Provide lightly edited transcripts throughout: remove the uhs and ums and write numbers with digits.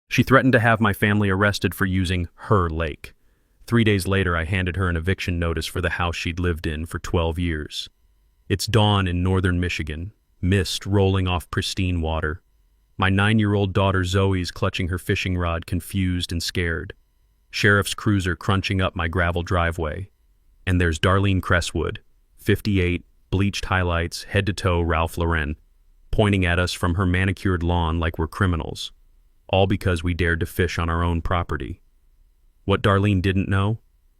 She threatened to have my family arrested for using her lake. 3 days later, I handed her an eviction notice for the house she'd lived in for 12 years. It's dawn in northern Michigan, mist rolling off pristine water. My 9-year-old daughter Zoe's clutching her fishing rod, confused and scared. Sheriff's cruiser crunching up my gravel driveway. And there's Darlene Cresswood, 58, bleached highlights, head-to-toe Ralph Lauren, pointing at us from her manicured lawn like we're criminals, all because we dared to fish on our own property. What Darlene didn't know?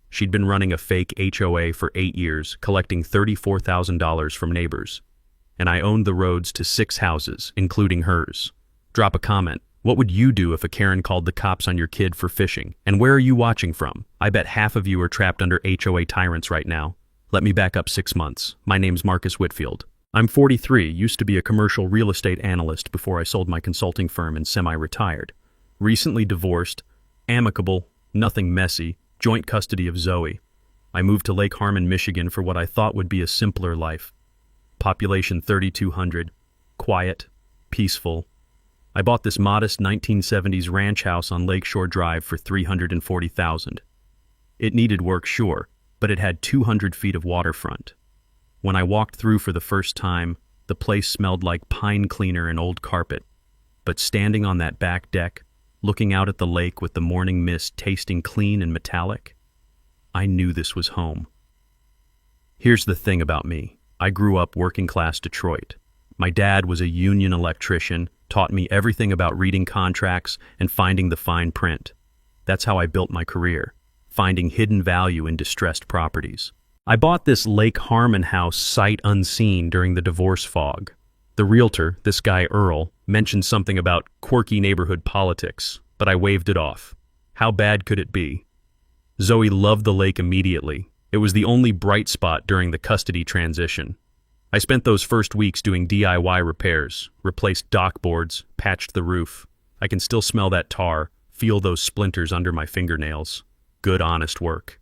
She'd been running a fake HOA for 8 years, collecting $34,000 from neighbors. And I owned the roads to 6 houses, including hers. Drop a comment. What would you do if a Karen called the cops on your kid for fishing? And where are you watching from? I bet half of you are trapped under HOA tyrants right now. Let me back up 6 months. My name's Marcus Whitfield. I'm 43, used to be a commercial real estate analyst before I sold my consulting firm and semi-retired. Recently divorced, amicable, nothing messy, joint custody of Zoe. I moved to Lake Harmon, Michigan for what I thought would be a simpler life. Population 3,200, quiet, peaceful. I bought this modest 1970s ranch house on Lakeshore Drive for $340,000. It needed work, sure, but it had 200 feet of waterfront. When I walked through for the first time, the place smelled like pine cleaner and old carpet. But standing on that back deck, looking out at the lake with the morning mist tasting clean and metallic, I knew this was home. Here's the thing about me. I grew up working-class Detroit. My dad was a union electrician, taught me everything about reading contracts and finding the fine print. That's how I built my career, finding hidden value in distressed properties. I bought this Lake Harmon house sight unseen during the divorce fog. The realtor, this guy Earl, mentioned something about quirky neighborhood politics, but I waved it off. How bad could it be? Zoe loved the lake immediately. It was the only bright spot during the custody transition. I spent those first weeks doing DIY repairs, replaced dock boards, patched the roof. I can still smell that tar, feel those splinters under my fingernails. Good, honest work.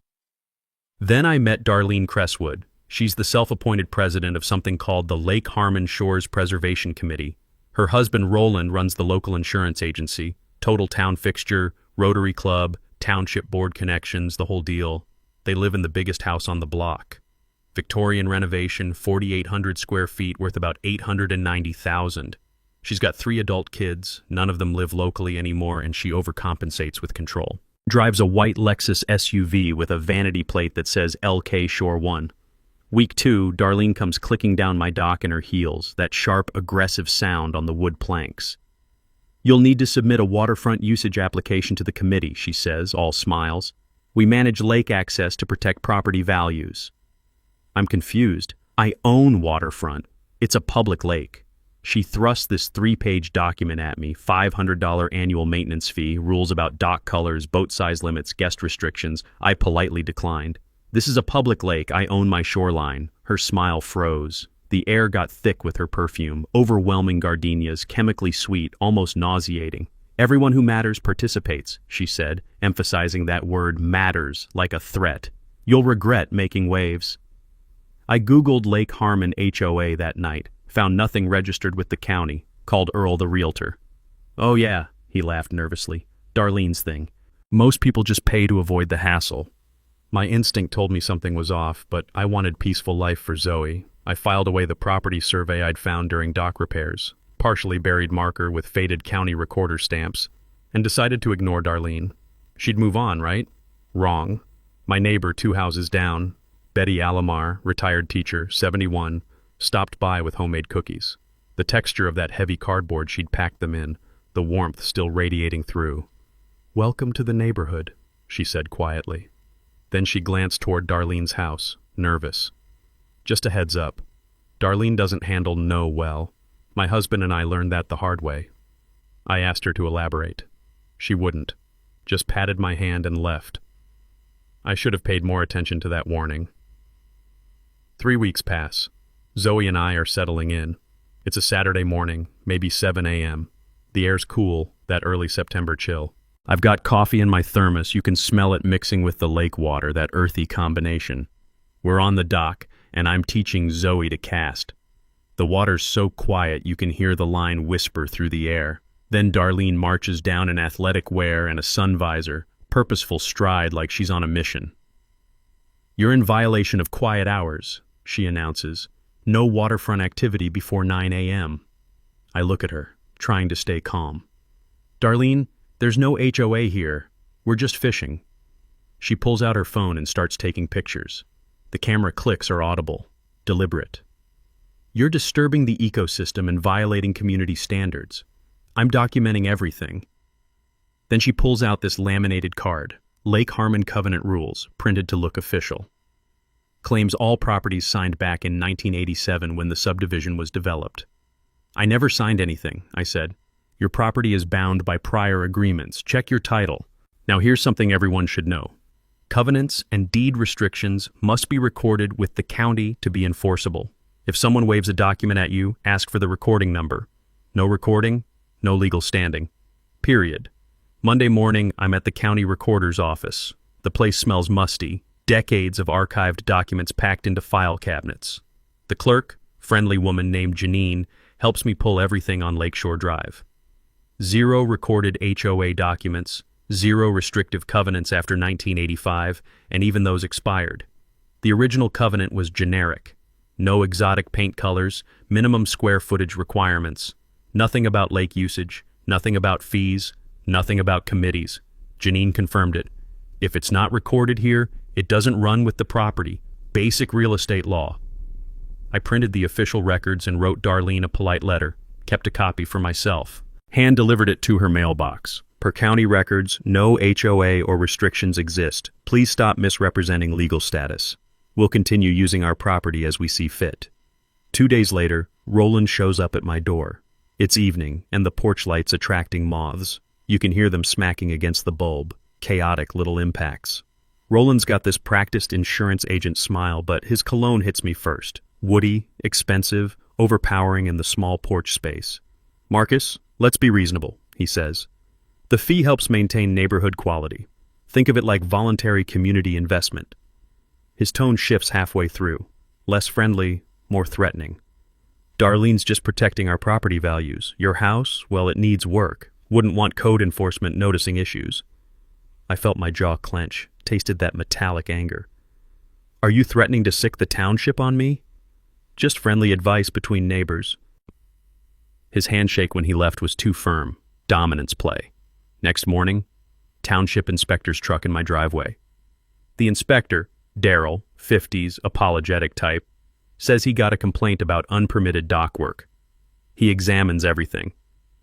Then I met Darlene Cresswood. She's the self-appointed president of something called the Lake Harmon Shores Preservation Committee. Her husband Roland runs the local insurance agency, total town fixture, Rotary Club, township board connections, the whole deal. They live in the biggest house on the block. Victorian renovation, 4,800 square feet, worth about $890,000. She's got 3 adult kids, none of them live locally anymore, and she overcompensates with control. Drives a white Lexus SUV with a vanity plate that says LK Shore 1. Week 2, Darlene comes clicking down my dock in her heels, that sharp, aggressive sound on the wood planks. You'll need to submit a waterfront usage application to the committee, she says, all smiles. We manage lake access to protect property values. I'm confused. I own waterfront. It's a public lake. She thrusts this 3-page document at me, $500 annual maintenance fee, rules about dock colors, boat size limits, guest restrictions. I politely declined. This is a public lake. I own my shoreline. Her smile froze. The air got thick with her perfume, overwhelming gardenias, chemically sweet, almost nauseating. Everyone who matters participates, she said, emphasizing that word matters like a threat. You'll regret making waves. I Googled Lake Harmon HOA that night, found nothing registered with the county, called Earl the realtor. Oh yeah, he laughed nervously. Darlene's thing. Most people just pay to avoid the hassle. My instinct told me something was off, but I wanted peaceful life for Zoe. I filed away the property survey I'd found during dock repairs, partially buried marker with faded county recorder stamps, and decided to ignore Darlene. She'd move on, right? Wrong. My neighbor 2 houses down, Betty Alomar, retired teacher, 71, stopped by with homemade cookies. The texture of that heavy cardboard she'd packed them in, the warmth still radiating through. "Welcome to the neighborhood," she said quietly. Then she glanced toward Darlene's house, nervous. Just a heads up. Darlene doesn't handle no well. My husband and I learned that the hard way. I asked her to elaborate. She wouldn't. Just patted my hand and left. I should have paid more attention to that warning. 3 weeks pass. Zoe and I are settling in. It's a Saturday morning, maybe 7 a.m. The air's cool, that early September chill. I've got coffee in my thermos. You can smell it mixing with the lake water, that earthy combination. We're on the dock, and I'm teaching Zoe to cast. The water's so quiet you can hear the line whisper through the air. Then Darlene marches down in athletic wear and a sun visor, purposeful stride like she's on a mission. "You're in violation of quiet hours," she announces. "No waterfront activity before 9 a.m. I look at her, trying to stay calm. "Darlene, there's no HOA here. We're just fishing." She pulls out her phone and starts taking pictures. The camera clicks are audible, deliberate. "You're disturbing the ecosystem and violating community standards. I'm documenting everything." Then she pulls out this laminated card, Lake Harmon Covenant Rules, printed to look official. Claims all properties signed back in 1987 when the subdivision was developed. "I never signed anything," I said. "Your property is bound by prior agreements. Check your title." Now here's something everyone should know. Covenants and deed restrictions must be recorded with the county to be enforceable. If someone waves a document at you, ask for the recording number. No recording, no legal standing. Period. Monday morning, I'm at the county recorder's office. The place smells musty, decades of archived documents packed into file cabinets. The clerk, friendly woman named Janine, helps me pull everything on Lakeshore Drive. 0 recorded HOA documents, 0 restrictive covenants after 1985, and even those expired. The original covenant was generic. No exotic paint colors, minimum square footage requirements. Nothing about lake usage, nothing about fees, nothing about committees. Janine confirmed it. If it's not recorded here, it doesn't run with the property. Basic real estate law. I printed the official records and wrote Darlene a polite letter, kept a copy for myself. Hand-delivered it to her mailbox. Per county records, no HOA or restrictions exist. Please stop misrepresenting legal status. We'll continue using our property as we see fit. 2 days later, Roland shows up at my door. It's evening, and the porch light's attracting moths. You can hear them smacking against the bulb. Chaotic little impacts. Roland's got this practiced insurance agent smile, but his cologne hits me first. Woody, expensive, overpowering in the small porch space. "Marcus, let's be reasonable," he says. "The fee helps maintain neighborhood quality. Think of it like voluntary community investment." His tone shifts halfway through. Less friendly, more threatening. "Darlene's just protecting our property values. Your house, well, it needs work. Wouldn't want code enforcement noticing issues." I felt my jaw clench, tasted that metallic anger. "Are you threatening to sick the township on me?" "Just friendly advice between neighbors." His handshake when he left was too firm. Dominance play. Next morning, township inspector's truck in my driveway. The inspector, Daryl, 50s, apologetic type, says he got a complaint about unpermitted dock work. He examines everything,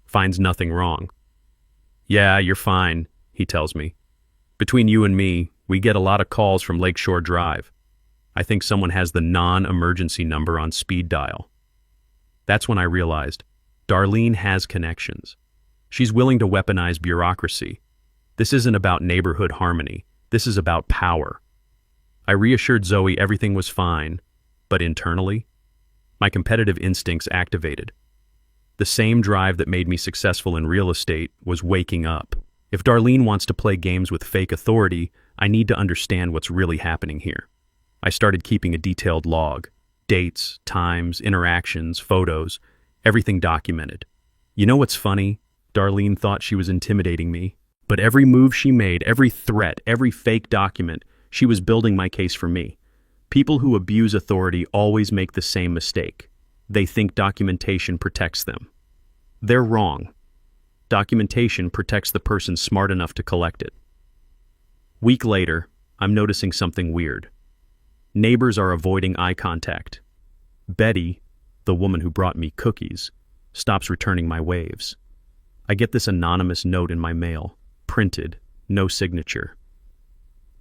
finds nothing wrong. "Yeah, you're fine," he tells me. "Between you and me, we get a lot of calls from Lakeshore Drive. I think someone has the non-emergency number on speed dial." That's when I realized Darlene has connections. She's willing to weaponize bureaucracy. This isn't about neighborhood harmony. This is about power. I reassured Zoe everything was fine, but internally, my competitive instincts activated. The same drive that made me successful in real estate was waking up. If Darlene wants to play games with fake authority, I need to understand what's really happening here. I started keeping a detailed log. Dates, times, interactions, photos, everything documented. You know what's funny? Darlene thought she was intimidating me, but every move she made, every threat, every fake document, she was building my case for me. People who abuse authority always make the same mistake. They think documentation protects them. They're wrong. Documentation protects the person smart enough to collect it. Week later, I'm noticing something weird. Neighbors are avoiding eye contact. Betty, the woman who brought me cookies, stops returning my waves. I get this anonymous note in my mail, printed, no signature.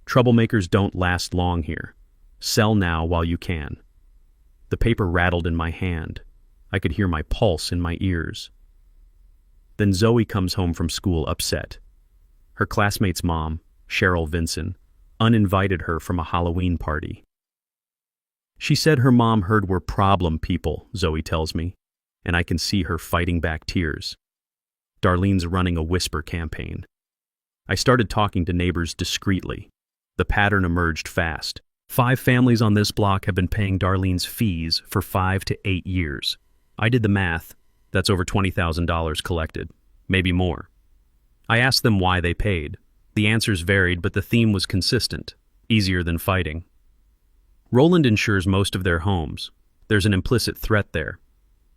"Troublemakers don't last long here. Sell now while you can." The paper rattled in my hand. I could hear my pulse in my ears. Then Zoe comes home from school upset. Her classmate's mom, Cheryl Vinson, uninvited her from a Halloween party. She said her mom heard we're problem people, Zoe tells me, and I can see her fighting back tears. Darlene's running a whisper campaign. I started talking to neighbors discreetly. The pattern emerged fast. 5 families on this block have been paying Darlene's fees for 5 to 8 years. I did the math. That's over $20,000 collected. maybe more. I asked them why they paid. The answers varied, but the theme was consistent: easier than fighting. Roland insures most of their homes. There's an implicit threat there.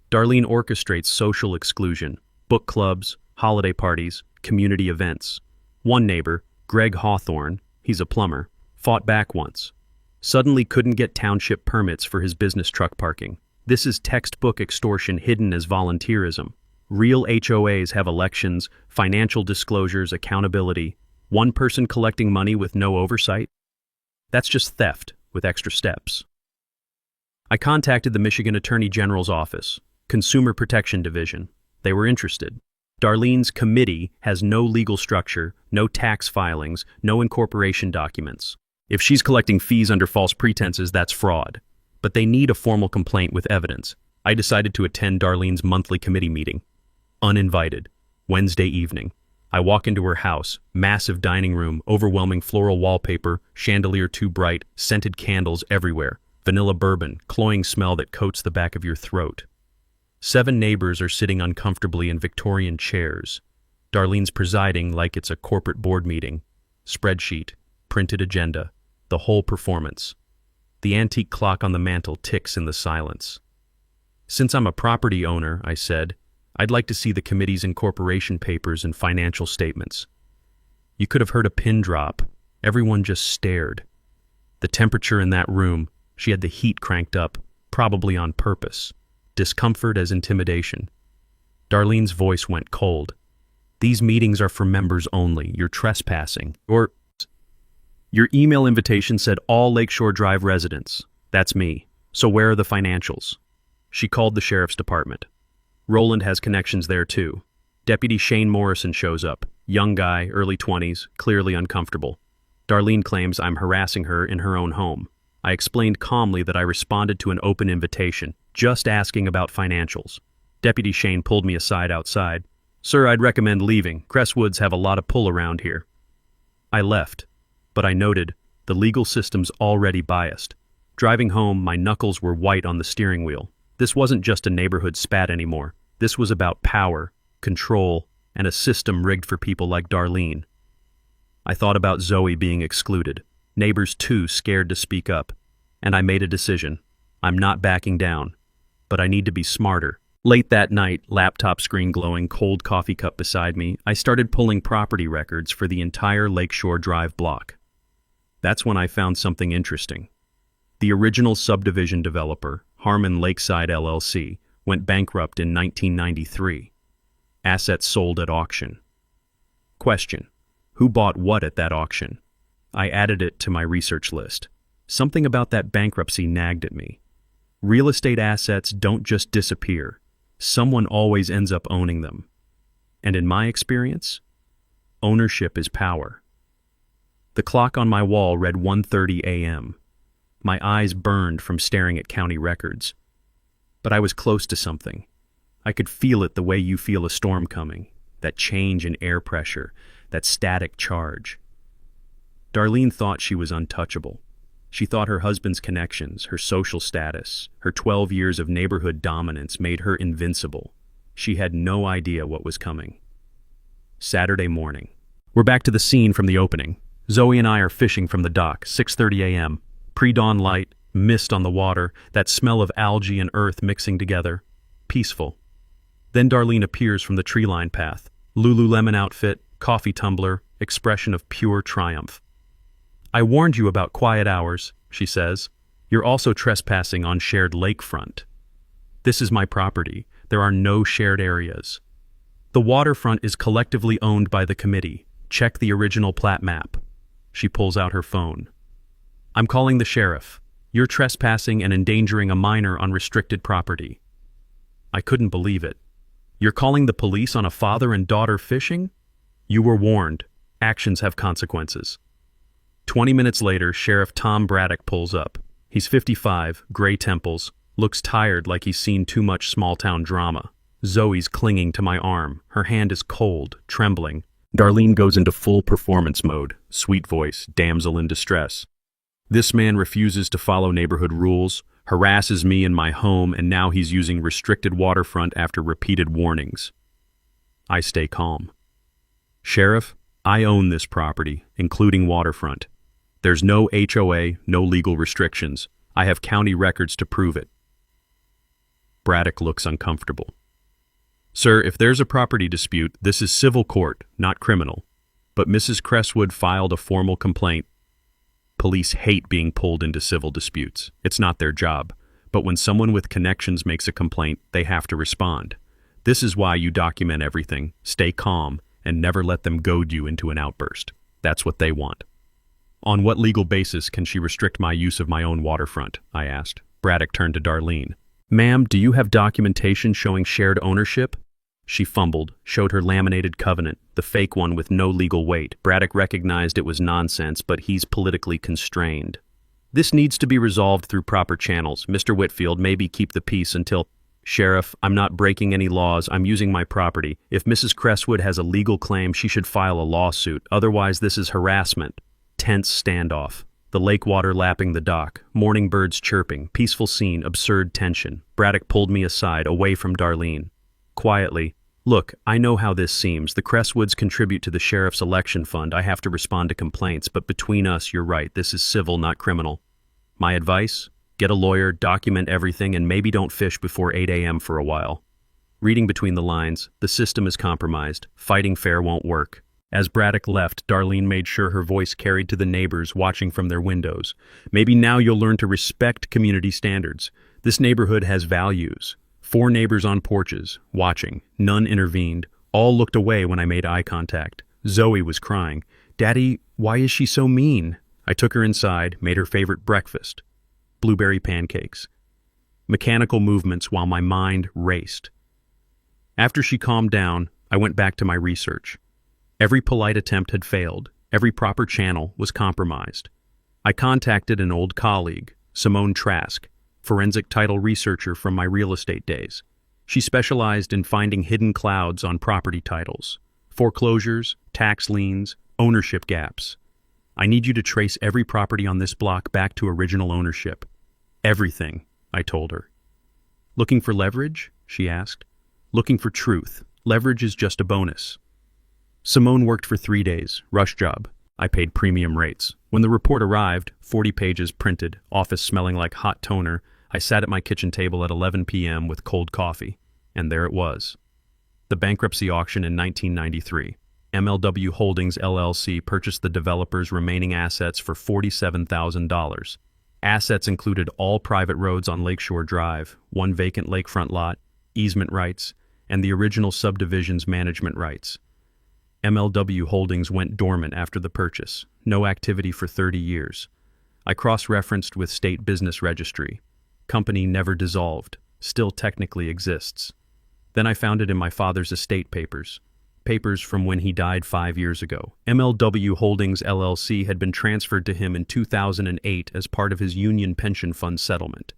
Darlene orchestrates social exclusion, book clubs, holiday parties, community events. One neighbor, Greg Hawthorne, he's a plumber, fought back once. Suddenly couldn't get township permits for his business truck parking. This is textbook extortion hidden as volunteerism. Real HOAs have elections, financial disclosures, accountability. One person collecting money with no oversight? That's just theft with extra steps. I contacted the Michigan Attorney General's office, Consumer Protection Division. They were interested. Darlene's committee has no legal structure, no tax filings, no incorporation documents. If she's collecting fees under false pretenses, that's fraud. But they need a formal complaint with evidence. I decided to attend Darlene's monthly committee meeting. Uninvited. Wednesday evening. I walk into her house, massive dining room, overwhelming floral wallpaper, chandelier too bright, scented candles everywhere, vanilla bourbon, cloying smell that coats the back of your throat. 7 neighbors are sitting uncomfortably in Victorian chairs. Darlene's presiding like it's a corporate board meeting. Spreadsheet, printed agenda, the whole performance. The antique clock on the mantel ticks in the silence. Since I'm a property owner, I said, I'd like to see the committee's incorporation papers and financial statements. You could have heard a pin drop. Everyone just stared. The temperature in that room, she had the heat cranked up, probably on purpose. Discomfort as intimidation. Darlene's voice went cold. These meetings are for members only. You're trespassing. Your email invitation said all Lakeshore Drive residents. That's me. So where are the financials? She called the sheriff's department. Roland has connections there too. Deputy Shane Morrison shows up. Young guy, early 20s, clearly uncomfortable. Darlene claims I'm harassing her in her own home. I explained calmly that I responded to an open invitation, just asking about financials. Deputy Shane pulled me aside outside. Sir, I'd recommend leaving. Crestwoods have a lot of pull around here. I left, but I noted the legal system's already biased. Driving home, my knuckles were white on the steering wheel. This wasn't just a neighborhood spat anymore. This was about power, control, and a system rigged for people like Darlene. I thought about Zoe being excluded, neighbors too scared to speak up, and I made a decision. I'm not backing down, but I need to be smarter. Late that night, laptop screen glowing, cold coffee cup beside me, I started pulling property records for the entire Lakeshore Drive block. That's when I found something interesting. The original subdivision developer, Harmon Lakeside LLC, went bankrupt in 1993. Assets sold at auction. Question: who bought what at that auction? I added it to my research list. Something about that bankruptcy nagged at me. Real estate assets don't just disappear. Someone always ends up owning them. And in my experience, ownership is power. The clock on my wall read 1:30 a.m. My eyes burned from staring at county records. But I was close to something. I could feel it the way you feel a storm coming, that change in air pressure, that static charge. Darlene thought she was untouchable. She thought her husband's connections, her social status, her 12 years of neighborhood dominance made her invincible. She had no idea what was coming. Saturday morning. We're back to the scene from the opening. Zoe and I are fishing from the dock, 6:30 a.m. Pre-dawn light, mist on the water, that smell of algae and earth mixing together. Peaceful. Then Darlene appears from the tree-line path. Lululemon outfit, coffee tumbler, expression of pure triumph. I warned you about quiet hours, she says. You're also trespassing on shared lakefront. This is my property. There are no shared areas. The waterfront is collectively owned by the committee. Check the original plat map. She pulls out her phone. I'm calling the sheriff. You're trespassing and endangering a minor on restricted property. I couldn't believe it. You're calling the police on a father and daughter fishing? You were warned. Actions have consequences. 20 minutes later, Sheriff Tom Braddock pulls up. He's 55, gray temples, looks tired like he's seen too much small-town drama. Zoe's clinging to my arm. Her hand is cold, trembling. Darlene goes into full performance mode, sweet voice, damsel in distress. This man refuses to follow neighborhood rules, harasses me in my home, and now he's using restricted waterfront after repeated warnings. I stay calm. Sheriff, I own this property, including waterfront. There's no HOA, no legal restrictions. I have county records to prove it. Braddock looks uncomfortable. Sir, if there's a property dispute, this is civil court, not criminal. But Mrs. Crestwood filed a formal complaint. Police hate being pulled into civil disputes. It's not their job. But when someone with connections makes a complaint, they have to respond. This is why you document everything, stay calm, and never let them goad you into an outburst. That's what they want. On what legal basis can she restrict my use of my own waterfront? I asked. Braddock turned to Darlene. Ma'am, do you have documentation showing shared ownership? She fumbled, showed her laminated covenant, the fake one with no legal weight. Braddock recognized it was nonsense, but he's politically constrained. This needs to be resolved through proper channels. Mr. Whitfield, maybe keep the peace until... Sheriff, I'm not breaking any laws. I'm using my property. If Mrs. Crestwood has a legal claim, she should file a lawsuit. Otherwise, this is harassment. Tense standoff. The lake water lapping the dock. Morning birds chirping. Peaceful scene. Absurd tension. Braddock pulled me aside, away from Darlene. Quietly, look, I know how this seems. The Crestwoods contribute to the sheriff's election fund. I have to respond to complaints. But between us, you're right. This is civil, not criminal. My advice? Get a lawyer, document everything, and maybe don't fish before 8 a.m. for a while. Reading between the lines, the system is compromised. Fighting fair won't work. As Braddock left, Darlene made sure her voice carried to the neighbors watching from their windows. Maybe now you'll learn to respect community standards. This neighborhood has values. 4 neighbors on porches, watching. None intervened. All looked away when I made eye contact. Zoe was crying. Daddy, why is she so mean? I took her inside, made her favorite breakfast. Blueberry pancakes. Mechanical movements while my mind raced. After she calmed down, I went back to my research. Every polite attempt had failed. Every proper channel was compromised. I contacted an old colleague, Simone Trask, forensic title researcher from my real estate days. She specialized in finding hidden clouds on property titles, foreclosures, tax liens, ownership gaps. I need you to trace every property on this block back to original ownership. Everything, I told her. Looking for leverage? She asked. Looking for truth. Leverage is just a bonus. Simone worked for 3 days, rush job. I paid premium rates. When the report arrived, 40 pages printed, office smelling like hot toner, I sat at my kitchen table at 11 p.m. with cold coffee. And there it was. The bankruptcy auction in 1993. MLW Holdings LLC purchased the developer's remaining assets for $47,000. Assets included all private roads on Lakeshore Drive, 1 vacant lakefront lot, easement rights, and the original subdivision's management rights. MLW Holdings went dormant after the purchase, no activity for 30 years. I cross-referenced with State Business Registry. Company never dissolved, still technically exists. Then I found it in my father's estate papers. Papers from when he died 5 years ago. MLW Holdings LLC had been transferred to him in 2008 as part of his union pension fund settlement.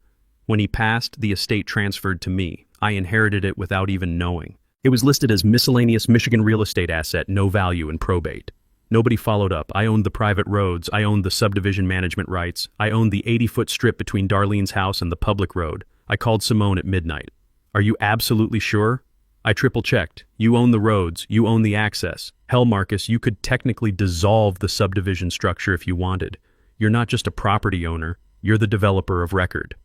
When he passed, the estate transferred to me. I inherited it without even knowing. It was listed as miscellaneous Michigan real estate asset, no value in probate. Nobody followed up. I owned the private roads. I owned the subdivision management rights. I owned the 80-foot strip between Darlene's house and the public road. I called Simone at midnight. Are you absolutely sure? I triple-checked. You own the roads. You own the access. Hell, Marcus, you could technically dissolve the subdivision structure if you wanted. You're not just a property owner. You're the developer of record.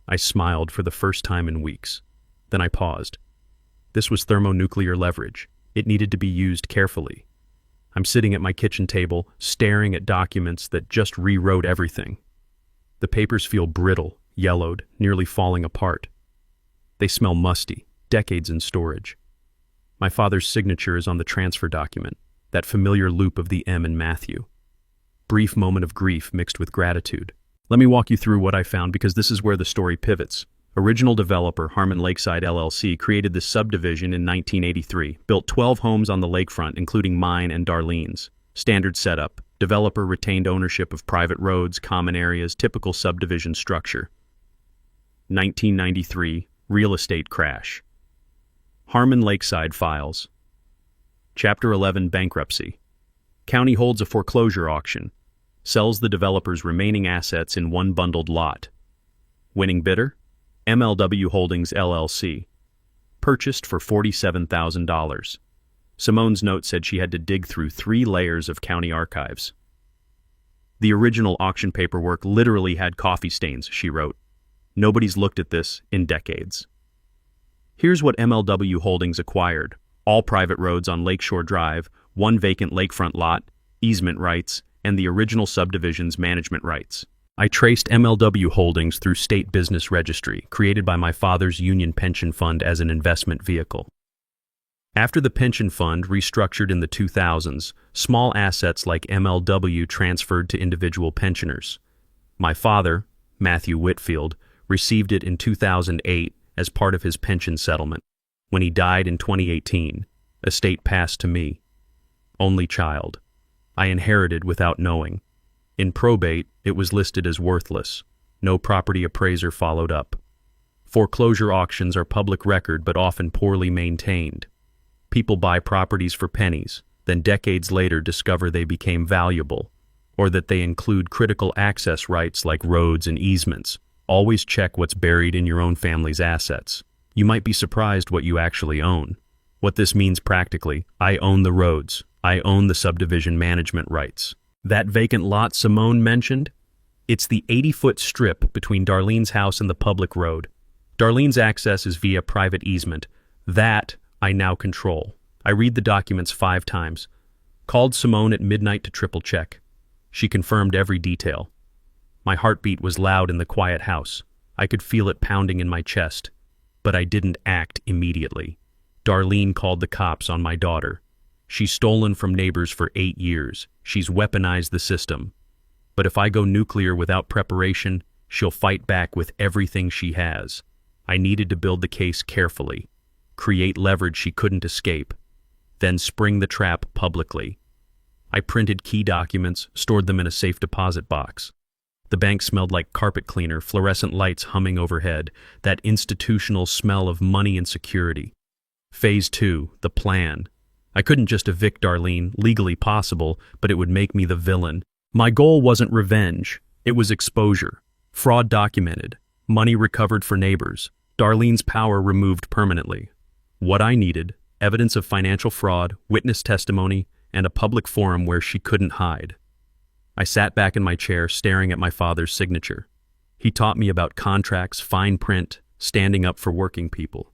I smiled for the first time in weeks. Then I paused. This was thermonuclear leverage. It needed to be used carefully. I'm sitting at my kitchen table, staring at documents that just rewrote everything. The papers feel brittle, yellowed, nearly falling apart. They smell musty. Decades in storage. My father's signature is on the transfer document, that familiar loop of the M in Matthew. Brief moment of grief mixed with gratitude. Let me walk you through what I found because this is where the story pivots. Original developer Harmon Lakeside LLC created this subdivision in 1983, built 12 homes on the lakefront, including mine and Darlene's. Standard setup. Developer retained ownership of private roads, common areas, typical subdivision structure. 1993, real estate crash. Harmon Lakeside Files. Chapter 11 Bankruptcy. County holds a foreclosure auction. Sells the developer's remaining assets in one bundled lot. Winning bidder? MLW Holdings LLC. purchased for $47,000. Simone's note said she had to dig through 3 layers of county archives. The original auction paperwork literally had coffee stains, she wrote. Nobody's looked at this in decades. Here's what MLW Holdings acquired: all private roads on Lakeshore Drive, 1 vacant lakefront lot, easement rights, and the original subdivision's management rights. I traced MLW Holdings through State Business Registry, created by my father's union pension fund as an investment vehicle. After the pension fund restructured in the 2000s, small assets like MLW transferred to individual pensioners. My father, Matthew Whitfield, received it in 2008 as part of his pension settlement. When he died in 2018, estate passed to me. Only child. I inherited without knowing. In probate, it was listed as worthless. No property appraiser followed up. Foreclosure auctions are public record but often poorly maintained. People buy properties for pennies, then decades later discover they became valuable, or that they include critical access rights like roads and easements. Always check what's buried in your own family's assets. You might be surprised what you actually own. What this means practically: I own the roads. I own the subdivision management rights. That vacant lot Simone mentioned? It's the 80-foot strip between Darlene's house and the public road. Darlene's access is via private easement. That I now control. I read the documents 5 times. Called Simone at midnight to triple check. She confirmed every detail. My heartbeat was loud in the quiet house. I could feel it pounding in my chest. But I didn't act immediately. Darlene called the cops on my daughter. She's stolen from neighbors for 8 years. She's weaponized the system. But if I go nuclear without preparation, she'll fight back with everything she has. I needed to build the case carefully. Create leverage she couldn't escape, then spring the trap publicly. I printed key documents, stored them in a safe deposit box. The bank smelled like carpet cleaner, fluorescent lights humming overhead, that institutional smell of money and security. Phase 2, the plan. I couldn't just evict Darlene, legally possible, but it would make me the villain. My goal wasn't revenge, it was exposure. Fraud documented, money recovered for neighbors, Darlene's power removed permanently. What I needed: evidence of financial fraud, witness testimony, and a public forum where she couldn't hide. I sat back in my chair staring at my father's signature. He taught me about contracts, fine print, standing up for working people.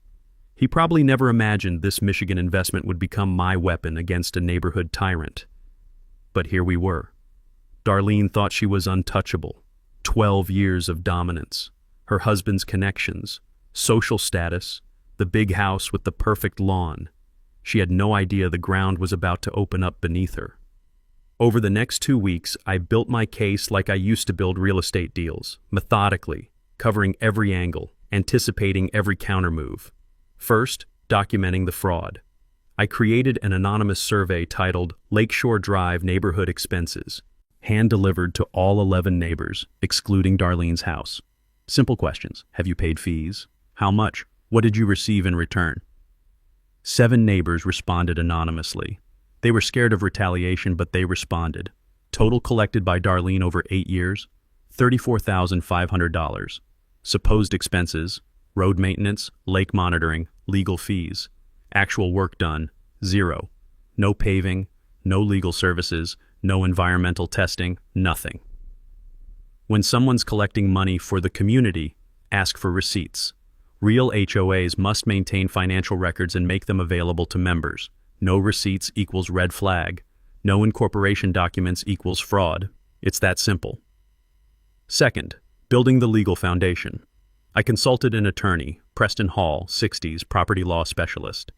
He probably never imagined this Michigan investment would become my weapon against a neighborhood tyrant. But here we were. Darlene thought she was untouchable. 12 years of dominance. Her husband's connections, social status, the big house with the perfect lawn. She had no idea the ground was about to open up beneath her. Over the next 2 weeks, I built my case like I used to build real estate deals, methodically, covering every angle, anticipating every countermove. First, documenting the fraud. I created an anonymous survey titled Lakeshore Drive Neighborhood Expenses, hand-delivered to all 11 neighbors, excluding Darlene's house. Simple questions. Have you paid fees? How much? What did you receive in return? 7 neighbors responded anonymously. They were scared of retaliation, but they responded. Total collected by Darlene over 8 years, $34,500. Supposed expenses: road maintenance, lake monitoring, legal fees. Actual work done: 0. No paving, no legal services, no environmental testing, nothing. When someone's collecting money for the community, ask for receipts. Real HOAs must maintain financial records and make them available to members. No receipts equals red flag. No incorporation documents equals fraud. It's that simple. Second, building the legal foundation. I consulted an attorney, Preston Hall, 60s, property law specialist.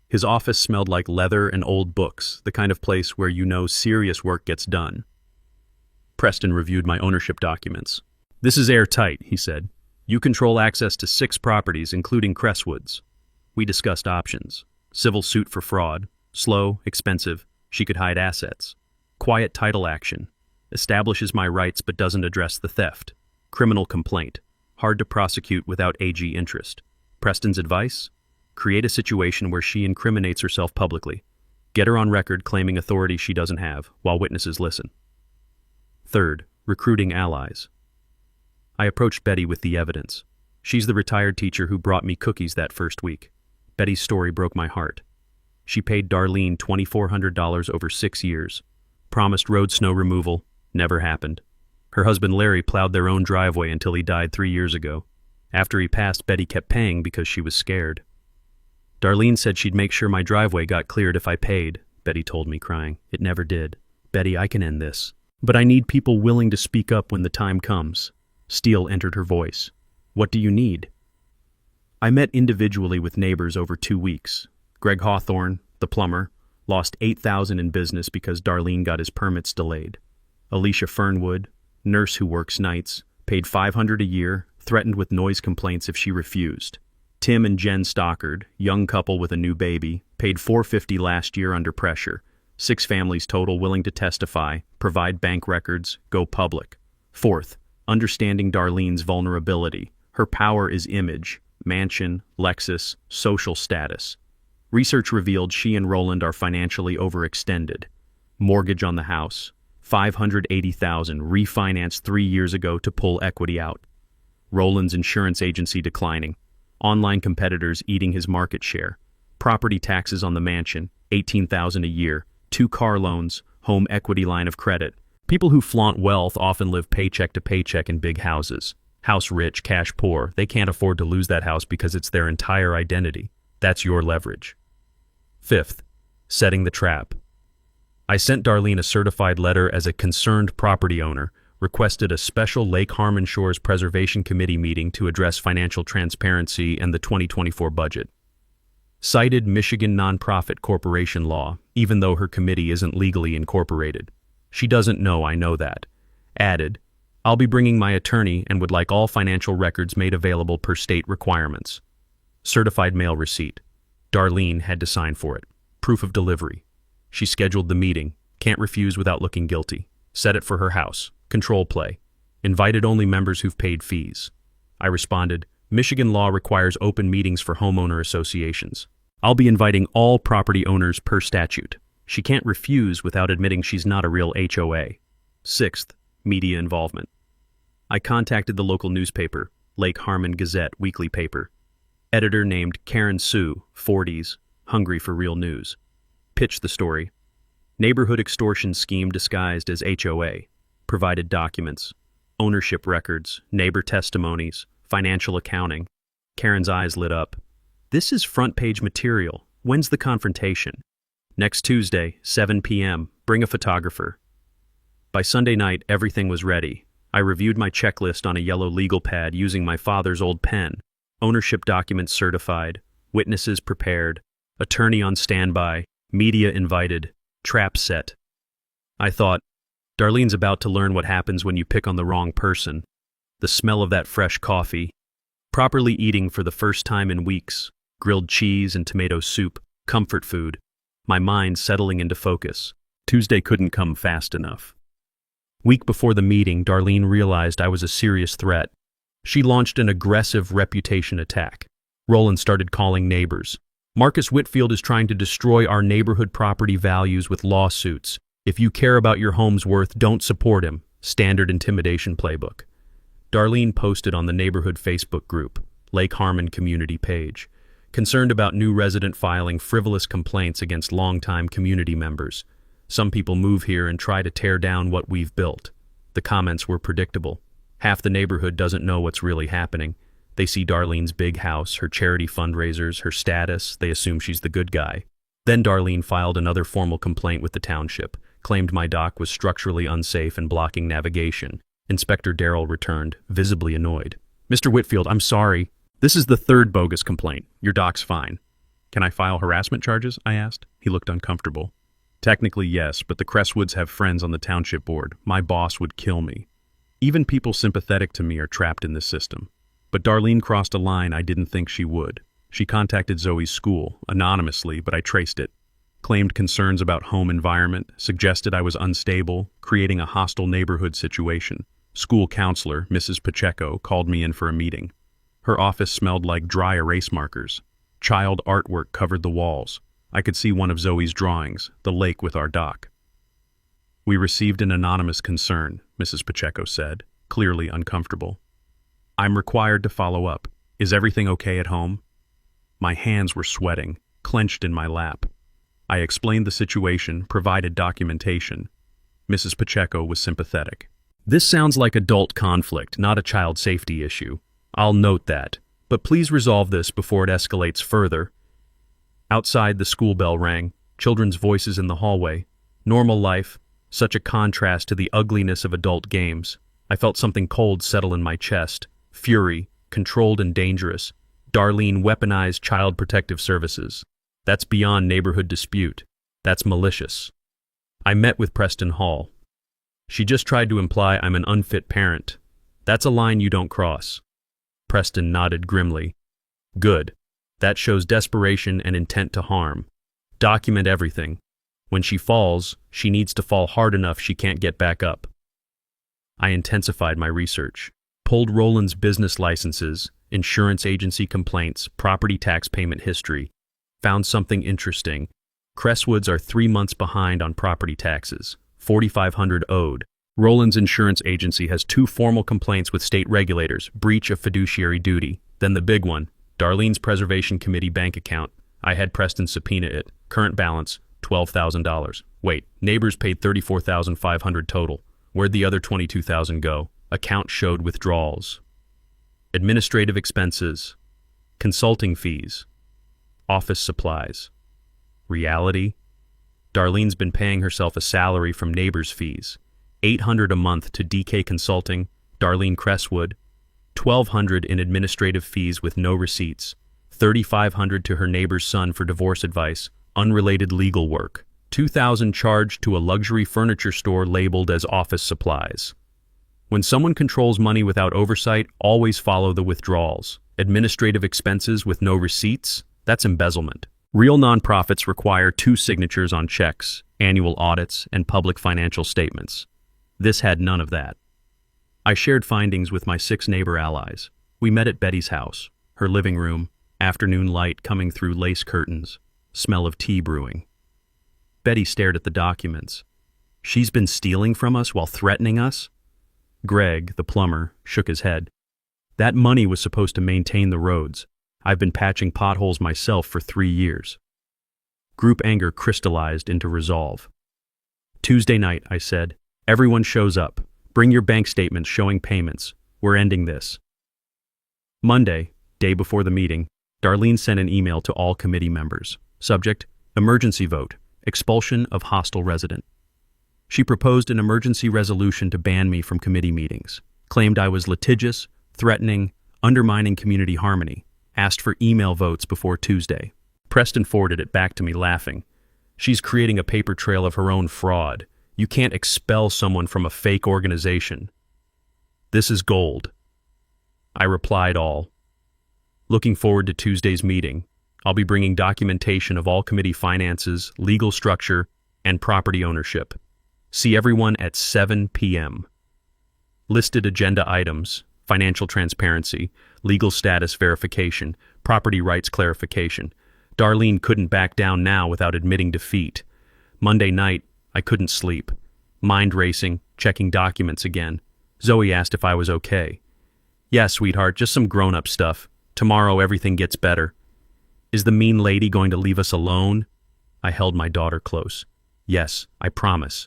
His office smelled like leather and old books, the kind of place where you know serious work gets done. Preston reviewed my ownership documents. "This is airtight," he said. "You control access to 6 properties, including Crestwood's." We discussed options. Civil suit for fraud. Slow, expensive. She could hide assets. Quiet title action. Establishes my rights but doesn't address the theft. Criminal complaint. Hard to prosecute without AG interest. Preston's advice? Create a situation where she incriminates herself publicly. Get her on record claiming authority she doesn't have, while witnesses listen. Third, recruiting allies. I approached Betty with the evidence. She's the retired teacher who brought me cookies that first week. Betty's story broke my heart. She paid Darlene $2,400 over 6 years. Promised road snow removal. Never happened. Her husband Larry plowed their own driveway until he died 3 years ago. After he passed, Betty kept paying because she was scared. Darlene said she'd make sure my driveway got cleared if I paid, Betty told me, crying. It never did. Betty, I can end this. But I need people willing to speak up when the time comes. Steel entered her voice. What do you need? I met individually with neighbors over 2 weeks. Greg Hawthorne, the plumber, lost $8,000 in business because Darlene got his permits delayed. Alicia Fernwood, nurse who works nights, paid $500 a year, threatened with noise complaints if she refused. Tim and Jen Stockard, young couple with a new baby, paid $450 last year under pressure. 6 families total willing to testify, provide bank records, go public. Fourth, understanding Darlene's vulnerability. Her power is image, mansion, Lexus, social status. Research revealed she and Roland are financially overextended. Mortgage on the house, $580,000, refinanced 3 years ago to pull equity out. Roland's insurance agency declining. Online competitors eating his market share. Property taxes on the mansion, $18,000 a year. 2 car loans, home equity line of credit. People who flaunt wealth often live paycheck to paycheck in big houses. House rich, cash poor. They can't afford to lose that house because it's their entire identity. That's your leverage. Fifth, setting the trap. I sent Darlene a certified letter as a concerned property owner, requested a special Lake Harmon Shores Preservation Committee meeting to address financial transparency and the 2024 budget. Cited Michigan nonprofit corporation law, even though her committee isn't legally incorporated. She doesn't know I know that. Added, I'll be bringing my attorney and would like all financial records made available per state requirements. Certified mail receipt. Darlene had to sign for it. Proof of delivery. She scheduled the meeting. Can't refuse without looking guilty. Set it for her house. Control play. Invited only members who've paid fees. I responded, Michigan law requires open meetings for homeowner associations. I'll be inviting all property owners per statute. She can't refuse without admitting she's not a real HOA. Sixth, media involvement. I contacted the local newspaper, Lake Harmon Gazette weekly paper. Editor named Karen Sue, 40s, hungry for real news. Pitched the story. Neighborhood extortion scheme disguised as HOA. Provided documents, ownership records, neighbor testimonies, financial accounting. Karen's eyes lit up. This is front page material. When's the confrontation? Next Tuesday, 7 p.m. Bring a photographer. By Sunday night, everything was ready. I reviewed my checklist on a yellow legal pad using my father's old pen. Ownership documents certified, witnesses prepared, attorney on standby, media invited, trap set. I thought, Darlene's about to learn what happens when you pick on the wrong person. The smell of that fresh coffee. Properly eating for the first time in weeks. Grilled cheese and tomato soup. Comfort food. My mind settling into focus. Tuesday couldn't come fast enough. Week before the meeting, Darlene realized I was a serious threat. She launched an aggressive reputation attack. Roland started calling neighbors. Marcus Whitfield is trying to destroy our neighborhood property values with lawsuits. If you care about your home's worth, don't support him. Standard intimidation playbook. Darlene posted on the neighborhood Facebook group, Lake Harmon community page, concerned about new resident filing frivolous complaints against longtime community members. Some people move here and try to tear down what we've built. The comments were predictable. Half the neighborhood doesn't know what's really happening. They see Darlene's big house, her charity fundraisers, her status. They assume she's the good guy. Then Darlene filed another formal complaint with the township, claimed my dock was structurally unsafe and blocking navigation. Inspector Darrell returned, visibly annoyed. Mr. Whitfield, I'm sorry. This is the third bogus complaint. Your dock's fine. Can I file harassment charges? I asked. He looked uncomfortable. Technically, yes, but the Crestwoods have friends on the township board. My boss would kill me. Even people sympathetic to me are trapped in this system. But Darlene crossed a line I didn't think she would. She contacted Zoe's school, anonymously, but I traced it. Claimed concerns about home environment, suggested I was unstable, creating a hostile neighborhood situation. School counselor, Mrs. Pacheco, called me in for a meeting. Her office smelled like dry erase markers. Child artwork covered the walls. I could see one of Zoe's drawings, the lake with our dock. We received an anonymous concern, Mrs. Pacheco said, clearly uncomfortable. I'm required to follow up. Is everything okay at home? My hands were sweating, clenched in my lap. I explained the situation, provided documentation. Mrs. Pacheco was sympathetic. This sounds like adult conflict, not a child safety issue. I'll note that, but please resolve this before it escalates further. Outside, the school bell rang, children's voices in the hallway. Normal life, such a contrast to the ugliness of adult games. I felt something cold settle in my chest. Fury, controlled and dangerous. Darlene weaponized Child Protective Services. That's beyond neighborhood dispute. That's malicious. I met with Preston Hall. She just tried to imply I'm an unfit parent. That's a line you don't cross. Preston nodded grimly. Good. That shows desperation and intent to harm. Document everything. When she falls, she needs to fall hard enough she can't get back up. I intensified my research. Pulled Roland's business licenses, insurance agency complaints, property tax payment history. Found something interesting. Crestwoods are 3 months behind on property taxes, $4,500 owed. Roland's insurance agency has 2 formal complaints with state regulators, breach of fiduciary duty. Then the big one, Darlene's Preservation Committee bank account. I had Preston subpoena it. Current balance, $12,000. Wait, neighbors paid $34,500 total. Where'd the other $22,000 go? Account showed withdrawals. Administrative expenses. Consulting fees. Office supplies. Reality? Darlene's been paying herself a salary from neighbors' fees. $800 a month to DK Consulting, Darlene Crestwood, $1,200 in administrative fees with no receipts, $3,500 to her neighbor's son for divorce advice, unrelated legal work, $2,000 charged to a luxury furniture store labeled as office supplies. When someone controls money without oversight, always follow the withdrawals. Administrative expenses with no receipts? That's embezzlement. Real nonprofits require 2 signatures on checks, annual audits, and public financial statements. This had none of that. I shared findings with my 6 neighbor allies. We met at Betty's house, her living room, afternoon light coming through lace curtains, smell of tea brewing. Betty stared at the documents. She's been stealing from us while threatening us? Greg, the plumber, shook his head. That money was supposed to maintain the roads. I've been patching potholes myself for 3 years. Group anger crystallized into resolve. Tuesday night, I said, everyone shows up. Bring your bank statements showing payments. We're ending this. Monday, day before the meeting, Darlene sent an email to all committee members. Subject, emergency vote, expulsion of hostile resident. She proposed an emergency resolution to ban me from committee meetings, claimed I was litigious, threatening, undermining community harmony, asked for email votes before Tuesday. Preston forwarded it back to me laughing. She's creating a paper trail of her own fraud. You can't expel someone from a fake organization. This is gold. I replied all. Looking forward to Tuesday's meeting. I'll be bringing documentation of all committee finances, legal structure, and property ownership. See everyone at 7 p.m. Listed agenda items, financial transparency, legal status verification, property rights clarification. Darlene couldn't back down now without admitting defeat. Monday night, I couldn't sleep. Mind racing, checking documents again. Zoe asked if I was okay. Yeah, sweetheart, just some grown-up stuff. Tomorrow everything gets better. Is the mean lady going to leave us alone? I held my daughter close. Yes, I promise.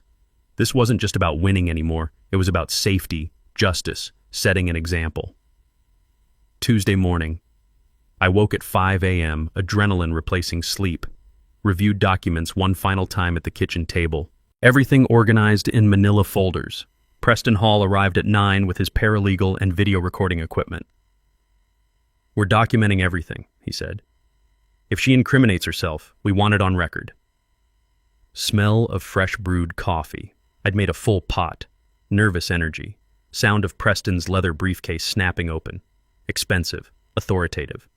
This wasn't just about winning anymore. It was about safety, justice, setting an example. Tuesday morning. I woke at 5 a.m., adrenaline replacing sleep. Reviewed documents one final time at the kitchen table. Everything organized in manila folders. Preston Hall arrived at 9 with his paralegal and video recording equipment. We're documenting everything, he said. If she incriminates herself, we want it on record. Smell of fresh brewed coffee. I'd made a full pot. Nervous energy. Sound of Preston's leather briefcase snapping open. Expensive. Authoritative.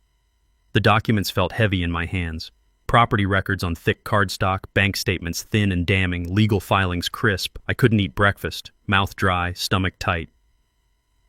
The documents felt heavy in my hands. Property records on thick cardstock, bank statements thin and damning, legal filings crisp. I couldn't eat breakfast. Mouth dry, stomach tight.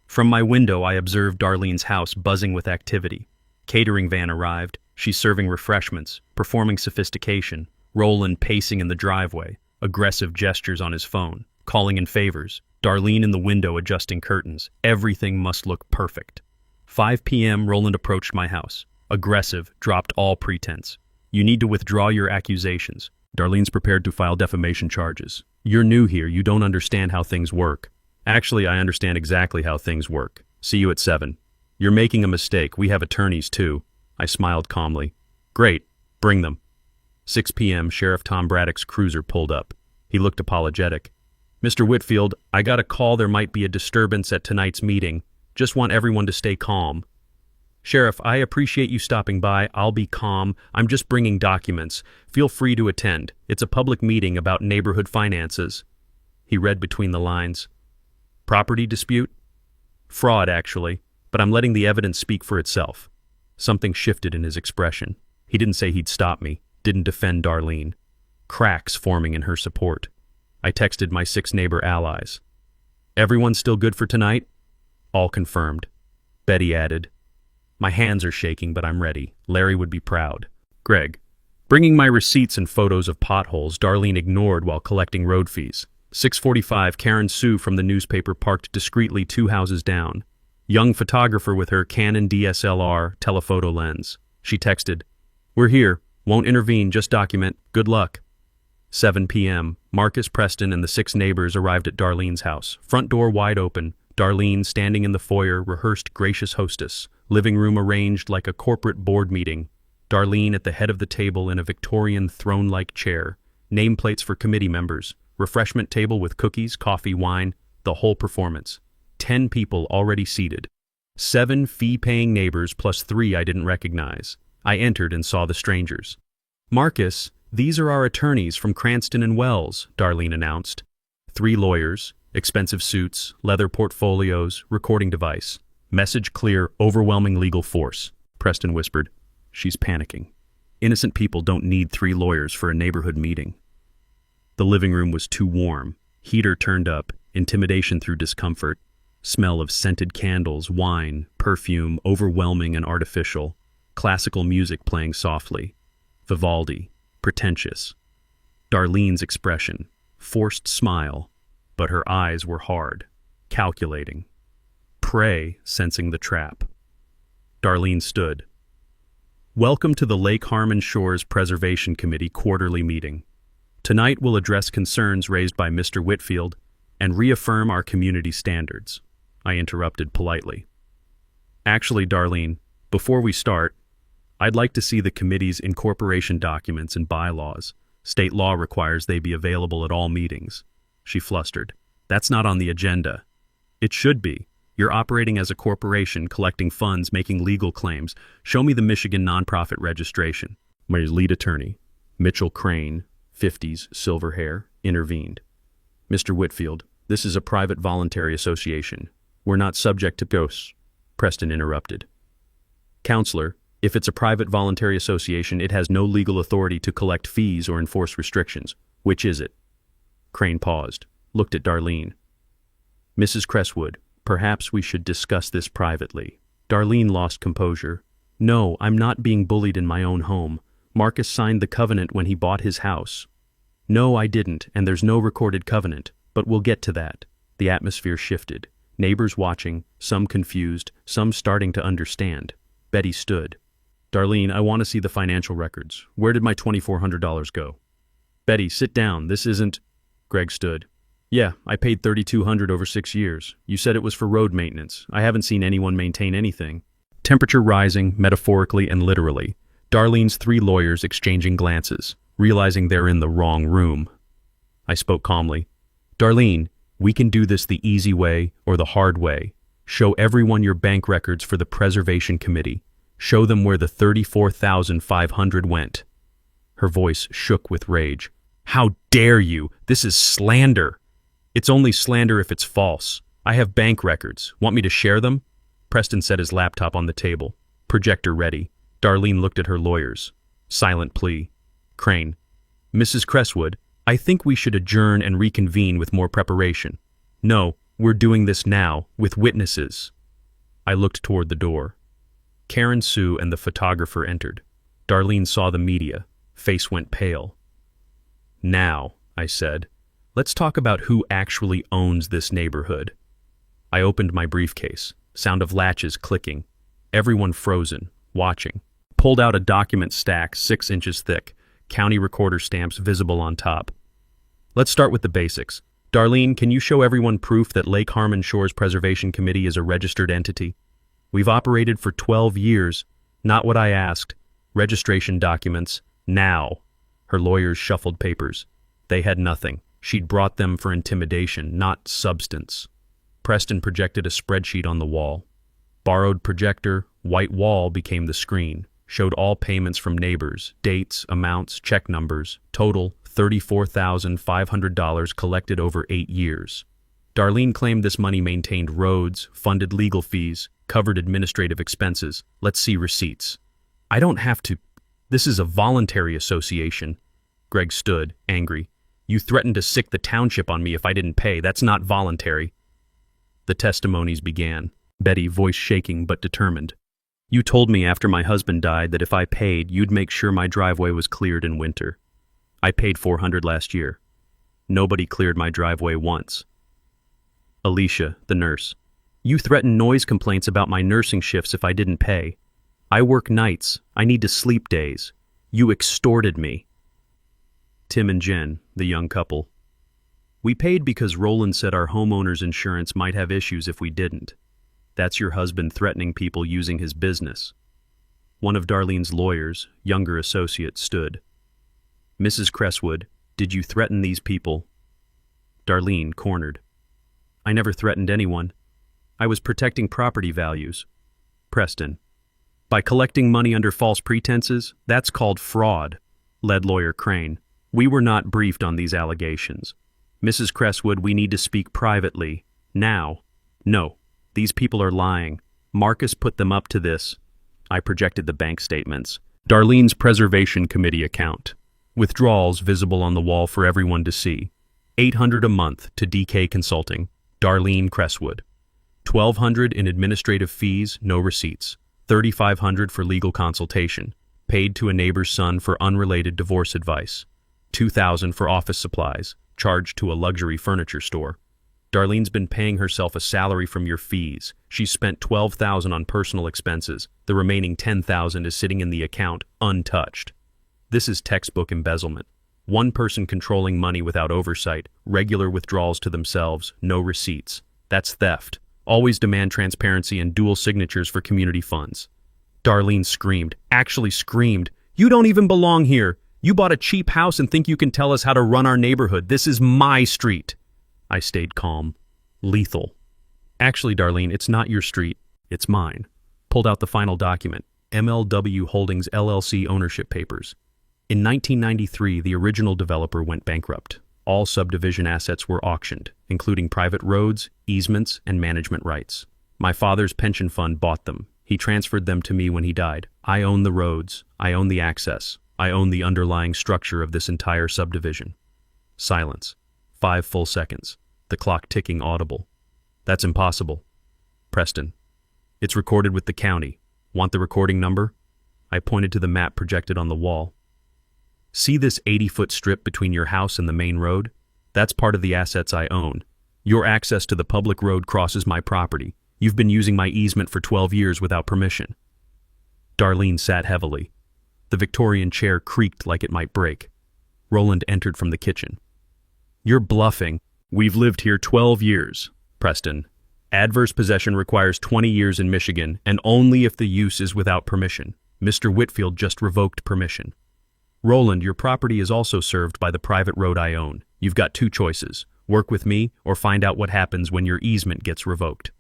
From my window, I observed Darlene's house buzzing with activity. Catering van arrived. She's serving refreshments, performing sophistication. Roland pacing in the driveway, aggressive gestures on his phone, calling in favors. Darlene in the window adjusting curtains. Everything must look perfect. 5 p.m. Roland approached my house. aggressive, dropped all pretense. You need to withdraw your accusations. Darlene's prepared to file defamation charges. You're new here, you don't understand how things work. Actually, I understand exactly how things work. See you at 7. You're making a mistake, we have attorneys too. I smiled calmly. Great, bring them. 6 p.m., Sheriff Tom Braddock's cruiser pulled up. He looked apologetic. Mr. Whitfield, I got a call there might be a disturbance at tonight's meeting. Just want everyone to stay calm. Sheriff, I appreciate you stopping by. I'll be calm. I'm just bringing documents. Feel free to attend. It's a public meeting about neighborhood finances. He read between the lines. Property dispute? Fraud, actually, but I'm letting the evidence speak for itself. Something shifted in his expression. He didn't say he'd stop me, didn't defend Darlene. Cracks forming in her support. I texted my 6 neighbor allies. Everyone still good for tonight? All confirmed. Betty added, my hands are shaking, but I'm ready. Larry would be proud. Greg. Bringing my receipts and photos of potholes Darlene ignored while collecting road fees. 6:45, Karen Sue from the newspaper parked discreetly 2 houses down. Young photographer with her Canon DSLR telephoto lens. She texted, we're here. Won't intervene, just document. Good luck. 7 p.m., Marcus Preston and the 6 neighbors arrived at Darlene's house. Front door wide open. Darlene standing in the foyer, rehearsed gracious hostess. Living room arranged like a corporate board meeting. Darlene at the head of the table in a Victorian throne-like chair. Nameplates for committee members. Refreshment table with cookies, coffee, wine. The whole performance. 10 people already seated. 7 fee-paying neighbors plus 3 I didn't recognize. I entered and saw the strangers. Marcus, these are our attorneys from Cranston and Wells, Darlene announced. 3 lawyers, expensive suits, leather portfolios, recording device. Message clear, overwhelming legal force. Preston whispered, she's panicking. Innocent people don't need 3 lawyers for a neighborhood meeting. The living room was too warm. Heater turned up, intimidation through discomfort. Smell of scented candles, wine, perfume, overwhelming and artificial. Classical music playing softly. Vivaldi, pretentious. Darlene's expression, forced smile, but her eyes were hard, calculating. Prey, sensing the trap. Darlene stood. Welcome to the Lake Harmon Shores Preservation Committee quarterly meeting. Tonight we'll address concerns raised by Mr. Whitfield and reaffirm our community standards. I interrupted politely. Actually, Darlene, before we start, I'd like to see the committee's incorporation documents and bylaws. State law requires they be available at all meetings. She flustered. That's not on the agenda. It should be. You're operating as a corporation, collecting funds, making legal claims. Show me the Michigan nonprofit registration. My lead attorney, Mitchell Crane, 50s, silver hair, intervened. Mr. Whitfield, this is a private voluntary association. We're not subject to ghosts. Preston interrupted. Counselor, if it's a private voluntary association, it has no legal authority to collect fees or enforce restrictions. Which is it? Crane paused, looked at Darlene. Mrs. Cresswood, perhaps we should discuss this privately. Darlene lost composure. No, I'm not being bullied in my own home. Marcus signed the covenant when he bought his house. No, I didn't, and there's no recorded covenant, but we'll get to that. The atmosphere shifted. Neighbors watching, some confused, some starting to understand. Betty stood. Darlene, I want to see the financial records. Where did my $2,400 go? Betty, sit down. This isn't... Greg stood. Yeah, I paid $3,200 over 6 years. You said it was for road maintenance. I haven't seen anyone maintain anything. Temperature rising, metaphorically and literally. Darlene's 3 lawyers exchanging glances, realizing they're in the wrong room. I spoke calmly. Darlene, we can do this the easy way or the hard way. Show everyone your bank records for the Preservation Committee. Show them where the $34,500 went. Her voice shook with rage. How dare you? This is slander. It's only slander if it's false. I have bank records. Want me to share them? Preston set his laptop on the table. Projector ready. Darlene looked at her lawyers. Silent plea. Crane. Mrs. Cresswood, I think we should adjourn and reconvene with more preparation. No, we're doing this now, with witnesses. I looked toward the door. Karen Sue and the photographer entered. Darlene saw the media. Face went pale. Now, I said, let's talk about who actually owns this neighborhood. I opened my briefcase. Sound of latches clicking. Everyone frozen, watching. pulled out a document stack 6 inches thick, county recorder stamps visible on top. Let's start with the basics. Darlene, can you show everyone proof that Lake Harmon Shores Preservation Committee is a registered entity? We've operated for 12 years. Not what I asked. Registration documents. Now. Her lawyers shuffled papers. They had nothing. She'd brought them for intimidation, not substance. Preston projected a spreadsheet on the wall. Borrowed projector, white wall became the screen. Showed all payments from neighbors, dates, amounts, check numbers. Total, $34,500 collected over 8 years. Darlene claimed this money maintained roads, funded legal fees, covered administrative expenses. Let's see receipts. I don't have to. This is a voluntary association. Greg stood, angry. You threatened to sick the township on me if I didn't pay. That's not voluntary. The testimonies began. Betty, voice shaking but determined. You told me after my husband died that if I paid, you'd make sure my driveway was cleared in winter. I paid $400 last year. Nobody cleared my driveway once. Alicia, the nurse. You threatened noise complaints about my nursing shifts if I didn't pay. I work nights. I need to sleep days. You extorted me. Tim and Jen, the young couple. We paid because Roland said our homeowner's insurance might have issues if we didn't. That's your husband threatening people using his business. One of Darlene's lawyers, younger associate, stood. Mrs. Cresswood, did you threaten these people? Darlene cornered. I never threatened anyone. I was protecting property values. Preston. By collecting money under false pretenses, that's called fraud, led lawyer Crane. We were not briefed on these allegations. Mrs. Cresswood, we need to speak privately. Now. No, these people are lying. Marcus put them up to this. I projected the bank statements. Darlene's Preservation Committee account. Withdrawals visible on the wall for everyone to see. $800 a month to DK Consulting. Darlene Cresswood. $1,200 in administrative fees, no receipts. $3,500 for legal consultation. Paid to a neighbor's son for unrelated divorce advice. $2,000 for office supplies. Charged to a luxury furniture store. Darlene's been paying herself a salary from your fees. She's spent $12,000 on personal expenses. The remaining $10,000 is sitting in the account, untouched. This is textbook embezzlement. One person controlling money without oversight, regular withdrawals to themselves, no receipts. That's theft. Always demand transparency and dual signatures for community funds. Darlene screamed, actually screamed, You don't even belong here. You bought a cheap house and think you can tell us how to run our neighborhood. This is my street. I stayed calm. Lethal. Actually, Darlene, it's not your street. It's mine. Pulled out the final document. MLW Holdings LLC ownership papers. In 1993, the original developer went bankrupt. All subdivision assets were auctioned, including private roads, easements, and management rights. My father's pension fund bought them. He transferred them to me when he died. I own the roads. I own the access. I own the underlying structure of this entire subdivision. Silence. 5 full seconds. The clock ticking audible. That's impossible. Preston. It's recorded with the county. Want the recording number? I pointed to the map projected on the wall. See this 80-foot strip between your house and the main road? That's part of the assets I own. Your access to the public road crosses my property. You've been using my easement for 12 years without permission. Darlene sat heavily. The Victorian chair creaked like it might break. Roland entered from the kitchen. You're bluffing. We've lived here 12 years, Preston. Adverse possession requires 20 years in Michigan, and only if the use is without permission. Mr. Whitfield just revoked permission. Roland, your property is also served by the private road I own. You've got 2 choices. Work with me, or find out what happens when your easement gets revoked.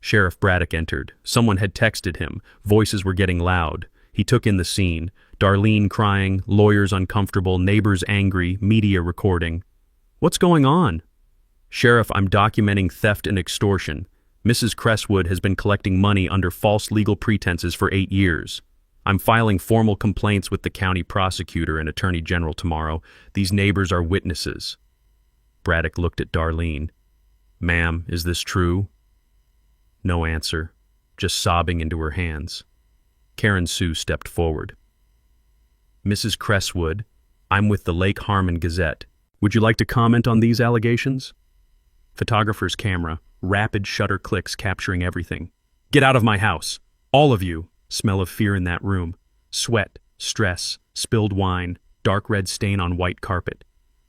Sheriff Braddock entered. Someone had texted him. Voices were getting loud. He took in the scene. Darlene crying, lawyers uncomfortable, neighbors angry, media recording. What's going on? Sheriff, I'm documenting theft and extortion. Mrs. Cresswood has been collecting money under false legal pretenses for 8 years. I'm filing formal complaints with the county prosecutor and attorney general tomorrow. These neighbors are witnesses. Braddock looked at Darlene. Ma'am, is this true? No answer, just sobbing into her hands. Karen Sue stepped forward. Mrs. Cresswood, I'm with the Lake Harmon Gazette. Would you like to comment on these allegations? Photographer's camera, rapid shutter clicks capturing everything. Get out of my house. All of you. Smell of fear in that room. Sweat, stress, spilled wine, dark red stain on white carpet.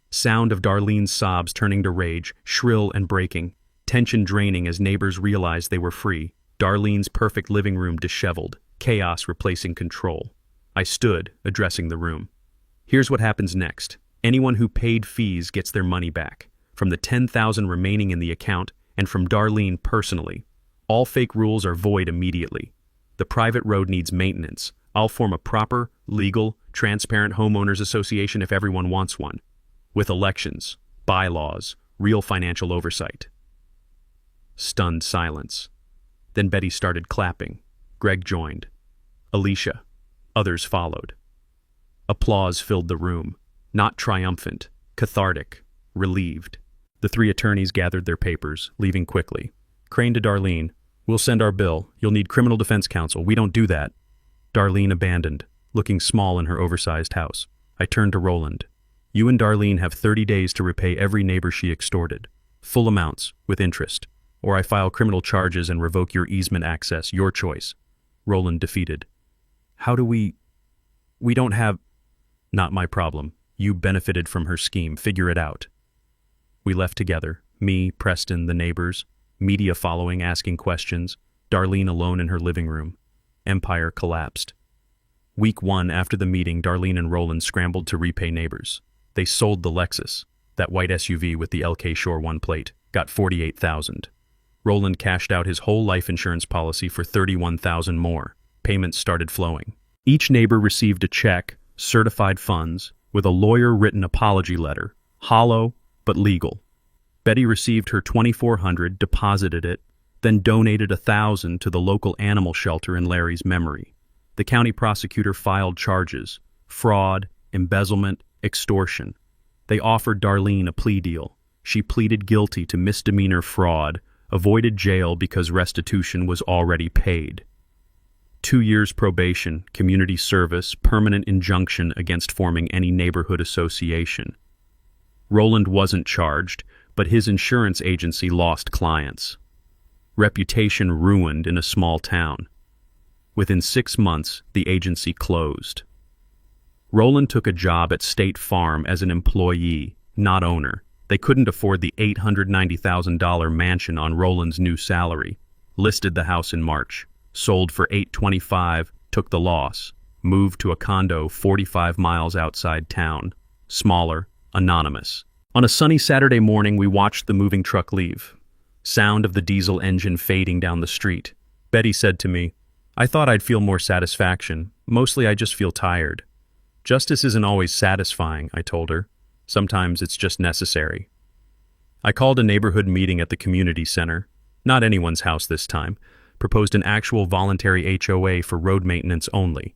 Sound of Darlene's sobs turning to rage, shrill and breaking. Tension draining as neighbors realized they were free. Darlene's perfect living room disheveled, chaos replacing control. I stood, addressing the room. Here's what happens next. Anyone who paid fees gets their money back, from the $10,000 remaining in the account and from Darlene personally. All fake rules are void immediately. The private road needs maintenance. I'll form a proper, legal, transparent homeowners association if everyone wants one, with elections, bylaws, real financial oversight. Stunned silence. Then Betty started clapping. Greg joined. Alicia. Others followed. Applause filled the room. Not triumphant, cathartic, relieved. The three attorneys gathered their papers, leaving quickly. Crane to Darlene. We'll send our bill. You'll need criminal defense counsel. We don't do that. Darlene abandoned, looking small in her oversized house. I turned to Roland. You and Darlene have 30 days to repay every neighbor she extorted. Full amounts, with interest. Or I file criminal charges and revoke your easement access, your choice. Roland defeated. How do we don't have... Not my problem. You benefited from her scheme. Figure it out. We left together. Me, Preston, the neighbors, media following, asking questions, Darlene alone in her living room. Empire collapsed. Week 1 after the meeting, Darlene and Roland scrambled to repay neighbors. They sold the Lexus, that white SUV with the LK Shore 1 plate, got $48,000. Roland cashed out his whole life insurance policy for $31,000 more. Payments started flowing. Each neighbor received a check, certified funds, with a lawyer-written apology letter, hollow but legal. Betty received her $2,400, deposited it, then donated $1,000 to the local animal shelter in Larry's memory. The county prosecutor filed charges: fraud, embezzlement, extortion. They offered Darlene a plea deal. She pleaded guilty to misdemeanor fraud, avoided jail because restitution was already paid. 2 years probation, community service, permanent injunction against forming any neighborhood association. Roland wasn't charged, but his insurance agency lost clients. Reputation ruined in a small town. Within 6 months, the agency closed. Roland took a job at State Farm as an employee, not owner. They couldn't afford the $890,000 mansion on Roland's new salary. Listed the house in March. Sold for $825,000, took the loss. Moved to a condo 45 miles outside town. Smaller, anonymous. On a sunny Saturday morning, we watched the moving truck leave. Sound of the diesel engine fading down the street. Betty said to me, I thought I'd feel more satisfaction. Mostly I just feel tired. Justice isn't always satisfying, I told her. Sometimes it's just necessary. I called a neighborhood meeting at the community center. Not anyone's house this time. Proposed an actual voluntary HOA for road maintenance only.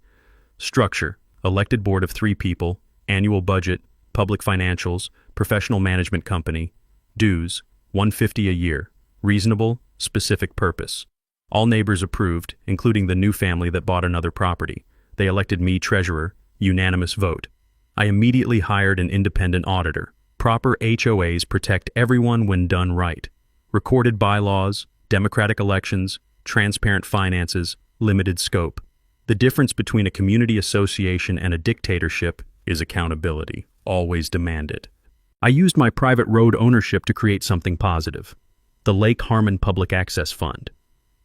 Structure: elected board of 3 people, annual budget, public financials, professional management company. Dues: $150 a year. Reasonable, specific purpose. All neighbors approved, including the new family that bought another property. They elected me treasurer, unanimous vote. I immediately hired an independent auditor. Proper HOAs protect everyone when done right. Recorded bylaws, democratic elections, transparent finances, limited scope. The difference between a community association and a dictatorship is accountability, always demanded. I used my private road ownership to create something positive. The Lake Harmon Public Access Fund.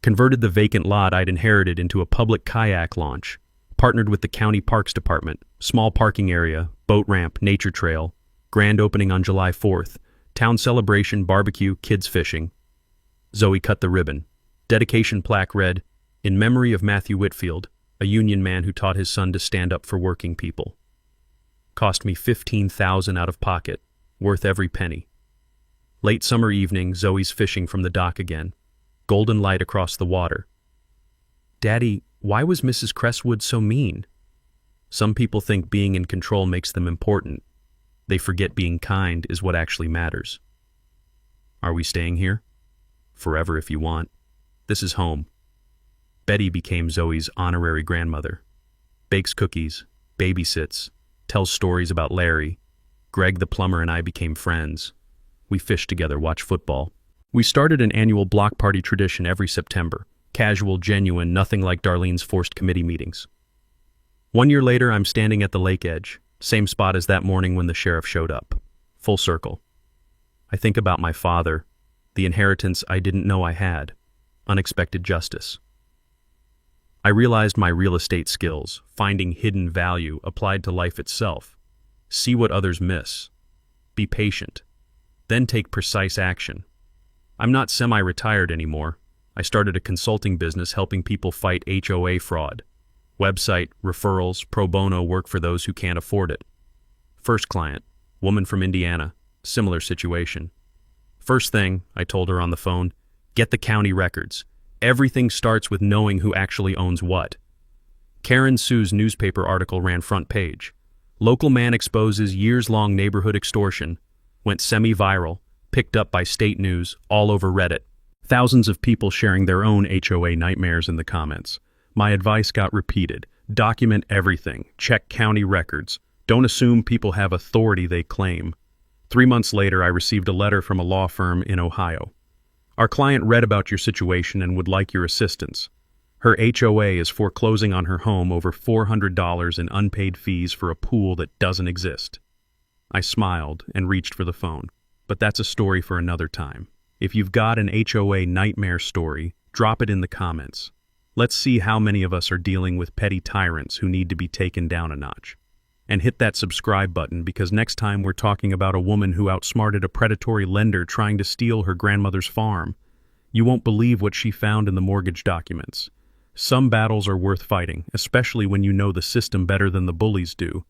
Converted the vacant lot I'd inherited into a public kayak launch. Partnered with the County Parks Department. Small parking area, boat ramp, nature trail. Grand opening on July 4th. Town celebration, barbecue, kids fishing. Zoe cut the ribbon. Dedication plaque read, "In memory of Matthew Whitfield, a union man who taught his son to stand up for working people." Cost me $15,000 out of pocket, worth every penny. Late summer evening, Zoe's fishing from the dock again. Golden light across the water. Daddy, why was Mrs. Crestwood so mean? Some people think being in control makes them important. They forget being kind is what actually matters. Are we staying here? Forever if you want. This is home. Betty became Zoe's honorary grandmother. Bakes cookies, babysits, tells stories about Larry. Greg the plumber and I became friends. We fished together, watched football. We started an annual block party tradition every September. Casual, genuine, nothing like Darlene's forced committee meetings. 1 year later, I'm standing at the lake edge, same spot as that morning when the sheriff showed up. Full circle. I think about my father, the inheritance I didn't know I had, unexpected justice. I realized my real estate skills, finding hidden value applied to life itself. See what others miss. Be patient. Then take precise action. I'm not semi-retired anymore. I started a consulting business helping people fight HOA fraud. Website, referrals, pro bono work for those who can't afford it. First client, woman from Indiana, similar situation. First thing, I told her on the phone, get the county records. Everything starts with knowing who actually owns what. Karen Sue's newspaper article ran front page. Local man exposes years-long neighborhood extortion. Went semi-viral, picked up by state news, all over Reddit. Thousands of people sharing their own HOA nightmares in the comments. My advice got repeated. Document everything. Check county records. Don't assume people have authority they claim. 3 months later, I received a letter from a law firm in Ohio. Our client read about your situation and would like your assistance. Her HOA is foreclosing on her home over $400 in unpaid fees for a pool that doesn't exist. I smiled and reached for the phone. But that's a story for another time. If you've got an HOA nightmare story, drop it in the comments. Let's see how many of us are dealing with petty tyrants who need to be taken down a notch. And hit that subscribe button because next time we're talking about a woman who outsmarted a predatory lender trying to steal her grandmother's farm. You won't believe what she found in the mortgage documents. Some battles are worth fighting, especially when you know the system better than the bullies do.